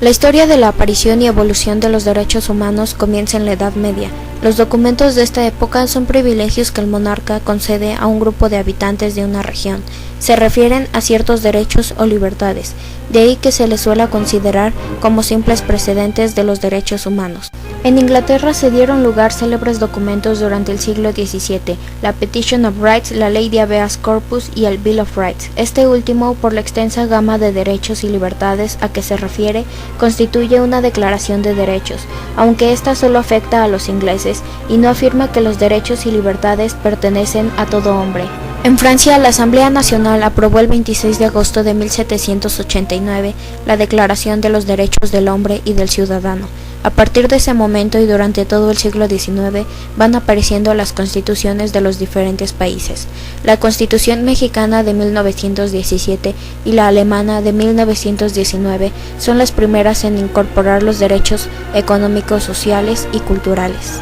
La historia de la aparición y evolución de los derechos humanos comienza en la Edad Media. Los documentos de esta época son privilegios que el monarca concede a un grupo de habitantes de una región. Se refieren a ciertos derechos o libertades, de ahí que se les suele considerar como simples precedentes de los derechos humanos. En Inglaterra se dieron lugar célebres documentos durante el siglo XVII, la Petition of Rights, la Ley de Habeas Corpus y el Bill of Rights. Este último, por la extensa gama de derechos y libertades a que se refiere, constituye una declaración de derechos, aunque esta solo afecta a los ingleses y no afirma que los derechos y libertades pertenecen a todo hombre. En Francia, la Asamblea Nacional aprobó el 26 de agosto de 1789 la Declaración de los Derechos del Hombre y del Ciudadano. A partir de ese momento y durante todo el siglo XIX van apareciendo las constituciones de los diferentes países. La Constitución mexicana de 1917 y la alemana de 1919 son las primeras en incorporar los derechos económicos, sociales y culturales.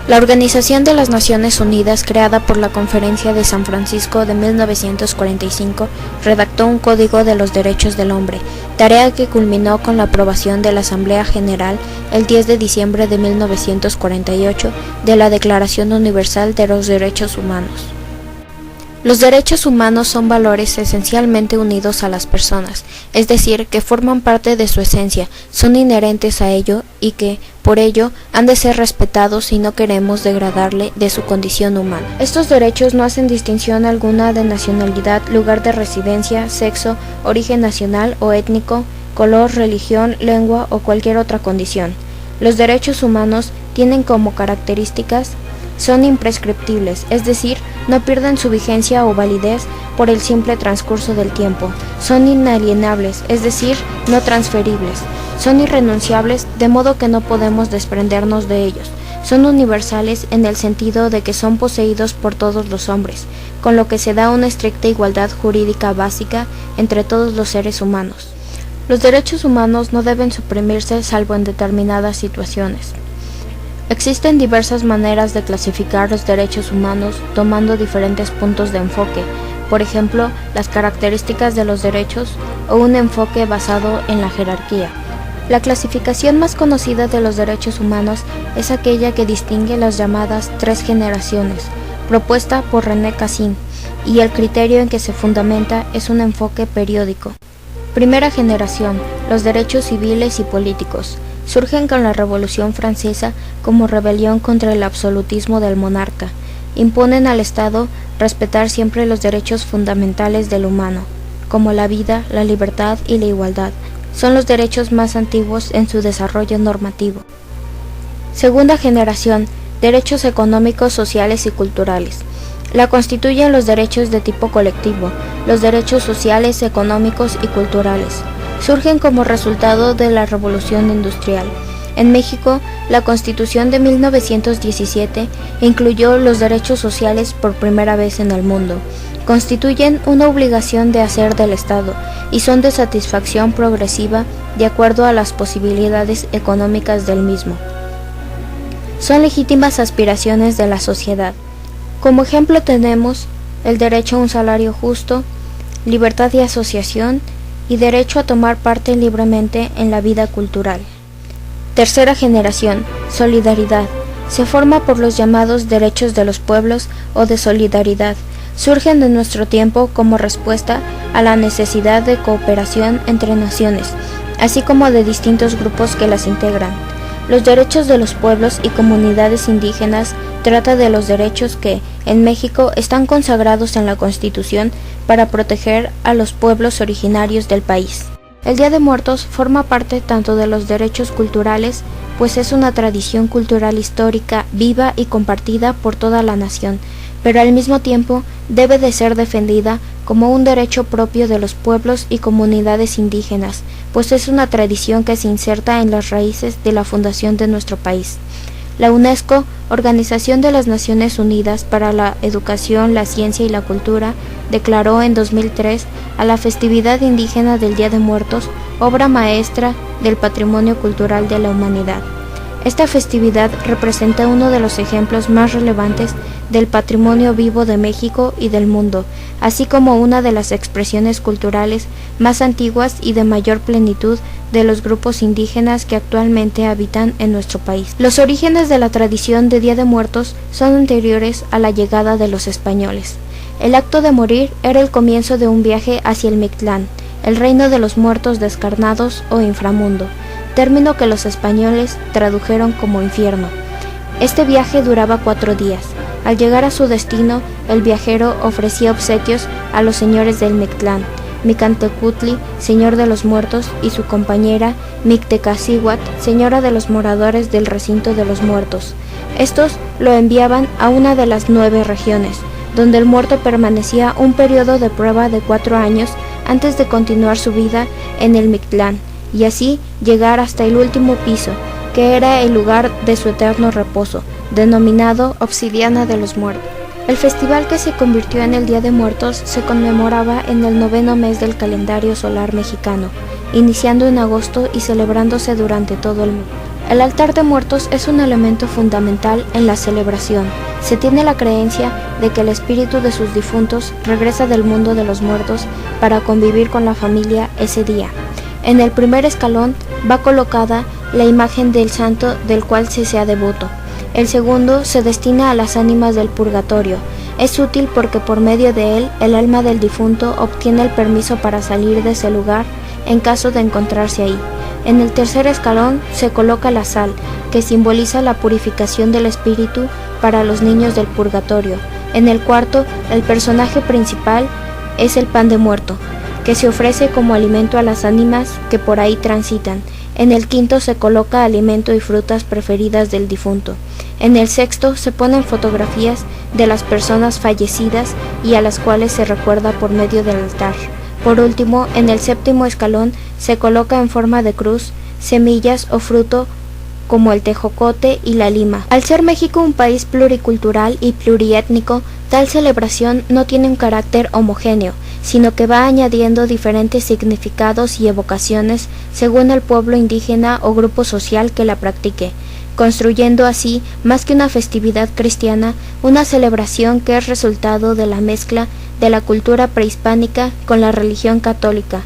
La Organización de las Naciones Unidas, creada por la Conferencia de San Francisco de 1945, redactó un Código de los Derechos del Hombre, tarea que culminó con la aprobación de la Asamblea General el 10 de diciembre de 1948 de la Declaración Universal de los Derechos Humanos. Los derechos humanos son valores esencialmente unidos a las personas, es decir, que forman parte de su esencia, son inherentes a ello y que, por ello, han de ser respetados si no queremos degradarle de su condición humana. Estos derechos no hacen distinción alguna de nacionalidad, lugar de residencia, sexo, origen nacional o étnico, color, religión, lengua o cualquier otra condición. Los derechos humanos tienen como características son imprescriptibles, es decir, no pierden su vigencia o validez por el simple transcurso del tiempo. Son inalienables, es decir, no transferibles. Son irrenunciables, de modo que no podemos desprendernos de ellos. Son universales en el sentido de que son poseídos por todos los hombres, con lo que se da una estricta igualdad jurídica básica entre todos los seres humanos. Los derechos humanos no deben suprimirse salvo en determinadas situaciones. Existen diversas maneras de clasificar los derechos humanos tomando diferentes puntos de enfoque, por ejemplo, las características de los derechos o un enfoque basado en la jerarquía. La clasificación más conocida de los derechos humanos es aquella que distingue las llamadas tres generaciones, propuesta por René Cassin, y el criterio en que se fundamenta es un enfoque periódico. Primera generación, los derechos civiles y políticos. Surgen con la Revolución Francesa como rebelión contra el absolutismo del monarca. Imponen al Estado respetar siempre los derechos fundamentales del humano, como la vida, la libertad y la igualdad. Son los derechos más antiguos en su desarrollo normativo. Segunda generación, derechos económicos, sociales y culturales. La constituyen los derechos de tipo colectivo, los derechos sociales, económicos y culturales. Surgen como resultado de la Revolución Industrial. En México, la Constitución de 1917 incluyó los derechos sociales por primera vez en el mundo. Constituyen una obligación de hacer del Estado y son de satisfacción progresiva de acuerdo a las posibilidades económicas del mismo. Son legítimas aspiraciones de la sociedad. Como ejemplo tenemos el derecho a un salario justo, libertad de asociación y derecho a tomar parte libremente en la vida cultural. Tercera generación, solidaridad. Se forma por los llamados derechos de los pueblos o de solidaridad. Surgen en nuestro tiempo como respuesta a la necesidad de cooperación entre naciones, así como de distintos grupos que las integran. Los derechos de los pueblos y comunidades indígenas trata de los derechos que, en México, están consagrados en la Constitución para proteger a los pueblos originarios del país. El Día de Muertos forma parte tanto de los derechos culturales, pues es una tradición cultural histórica, viva y compartida por toda la nación, pero al mismo tiempo debe de ser defendida como un derecho propio de los pueblos y comunidades indígenas, pues es una tradición que se inserta en las raíces de la fundación de nuestro país. La UNESCO, Organización de las Naciones Unidas para la Educación, la Ciencia y la Cultura, declaró en 2003 a la festividad indígena del Día de Muertos obra maestra del patrimonio cultural de la humanidad. Esta festividad representa uno de los ejemplos más relevantes del patrimonio vivo de México y del mundo, así como una de las expresiones culturales más antiguas y de mayor plenitud de los grupos indígenas que actualmente habitan en nuestro país. Los orígenes de la tradición de Día de Muertos son anteriores a la llegada de los españoles. El acto de morir era el comienzo de un viaje hacia el Mictlán, el reino de los muertos descarnados o inframundo, término que los españoles tradujeron como infierno. Este viaje duraba 4 días. Al llegar a su destino, el viajero ofrecía obsequios a los señores del Mictlán, Micantecutli, señor de los muertos, y su compañera Mictecacihuatl, señora de los moradores del recinto de los muertos. Estos lo enviaban a una de las 9 regiones, donde el muerto permanecía un periodo de prueba de 4 años antes de continuar su vida en el Mictlán, y así llegar hasta el último piso, que era el lugar de su eterno reposo, denominado Obsidiana de los Muertos. El festival, que se convirtió en el Día de Muertos, se conmemoraba en el 9º mes del calendario solar mexicano, iniciando en agosto y celebrándose durante todo el mundo. El altar de muertos es un elemento fundamental en la celebración. Se tiene la creencia de que el espíritu de sus difuntos regresa del mundo de los muertos para convivir con la familia ese día. En el primer escalón va colocada la imagen del santo del cual se sea devoto. El segundo se destina a las ánimas del purgatorio. Es útil porque por medio de él el alma del difunto obtiene el permiso para salir de ese lugar en caso de encontrarse ahí. En el tercer escalón se coloca la sal, que simboliza la purificación del espíritu para los niños del purgatorio. En el cuarto, el personaje principal es el pan de muerto, que se ofrece como alimento a las ánimas que por ahí transitan. En el quinto se coloca alimento y frutas preferidas del difunto. En el sexto se ponen fotografías de las personas fallecidas y a las cuales se recuerda por medio del altar. Por último, en el séptimo escalón se coloca en forma de cruz semillas o fruto como el tejocote y la lima. Al ser México un país pluricultural y pluriétnico, tal celebración no tiene un carácter homogéneo, sino que va añadiendo diferentes significados y evocaciones según el pueblo indígena o grupo social que la practique, construyendo así, más que una festividad cristiana, una celebración que es resultado de la mezcla de la cultura prehispánica con la religión católica.